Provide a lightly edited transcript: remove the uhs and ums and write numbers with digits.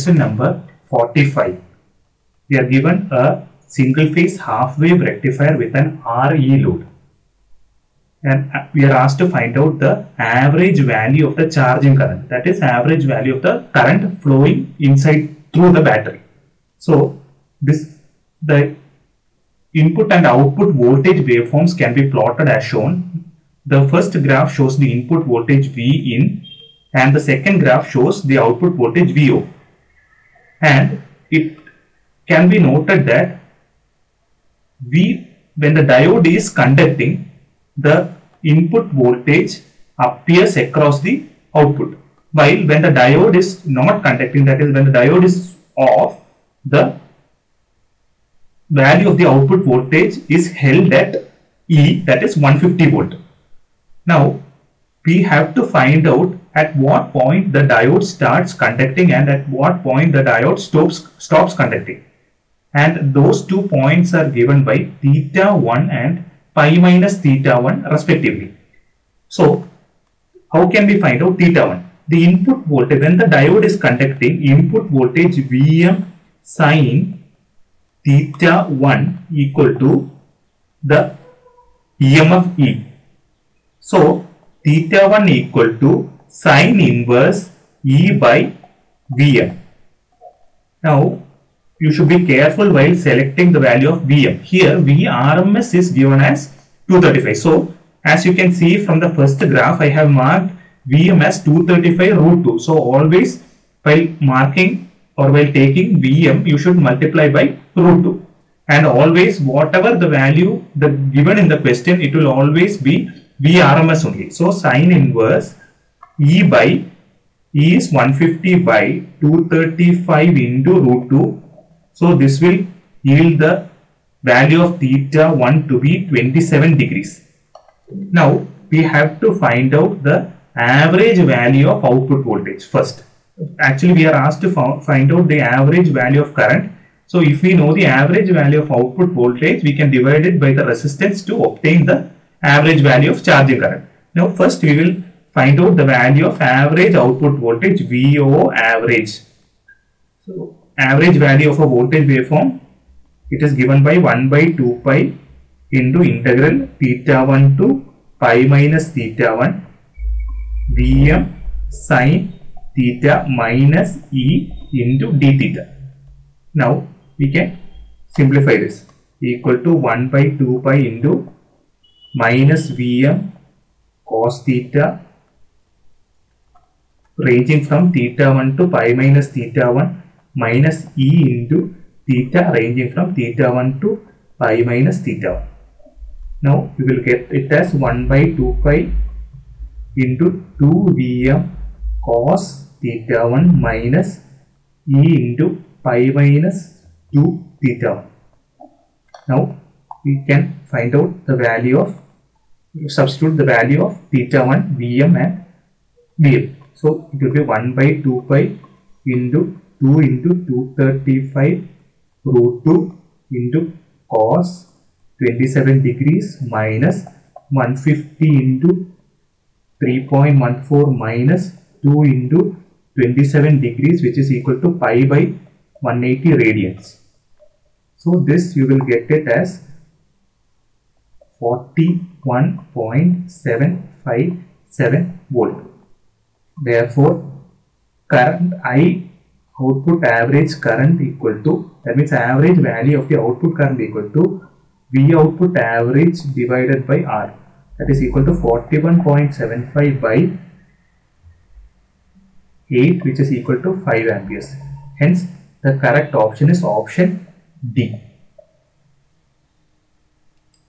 question number 45. We are given a single phase half wave rectifier with an RE load, and we are asked to find out the average value of the charging current, that is average value of the current flowing inside through the battery. So the input and output voltage waveforms can be plotted as shown. The first graph shows the input voltage V in and the second graph shows the output voltage VO. And it can be noted that when the diode is conducting, the input voltage appears across the output, while when the diode is not conducting, that is when the diode is off, the value of the output voltage is held at E, that is 150 volt. Now we have to find out at what point the diode starts conducting and at what point the diode stops conducting, and those 2 points are given by theta 1 and pi minus theta 1 respectively. So how can we find out theta 1? The input voltage, when the diode is conducting, input voltage Vm sin theta 1 equal to the EMF E. So theta 1 equal to sin inverse E by Vm. Now you should be careful while selecting the value of Vm. Here Vrms is given as 235. So as you can see from the first graph, I have marked Vm as 235 root 2. So always while marking or while taking Vm, you should multiply by root 2. And always whatever the value given in the question, it will always be Vrms only. So sin inverse E by E is 150 by 235 into root 2. So this will yield the value of theta 1 to be 27 degrees. Now we have to find out the average value of output voltage first. Actually we are asked to find out the average value of current. So if we know the average value of output voltage, we can divide it by the resistance to obtain the average value of charging current. Now first we will find out the value of average output voltage, VO average. So average value of a voltage waveform, it is given by 1 by 2 pi into integral theta 1 to pi minus theta 1 Vm sin theta minus E into d theta. Now we can simplify this, equal to 1 by 2 pi into minus Vm cos theta ranging from theta 1 to pi minus theta 1 minus E into theta ranging from theta 1 to pi minus theta 1. Now we will get it as 1 by 2 pi into 2 Vm cos theta 1 minus E into pi minus 2 theta 1. Now we can find out the value of, substitute the value of theta 1, Vm and Vm. So it will be 1 by 2 pi into 2 into 235 root 2 into cos 27 degrees minus 150 into 3.14 minus 2 into 27 degrees, which is equal to pi by 180 radians. So this you will get it as 41.757 volt. Therefore current I output average current equal to, that means average value of the output current equal to V output average divided by R, that is equal to 41.75 by 8, which is equal to 5 amperes. Hence the correct option is option D.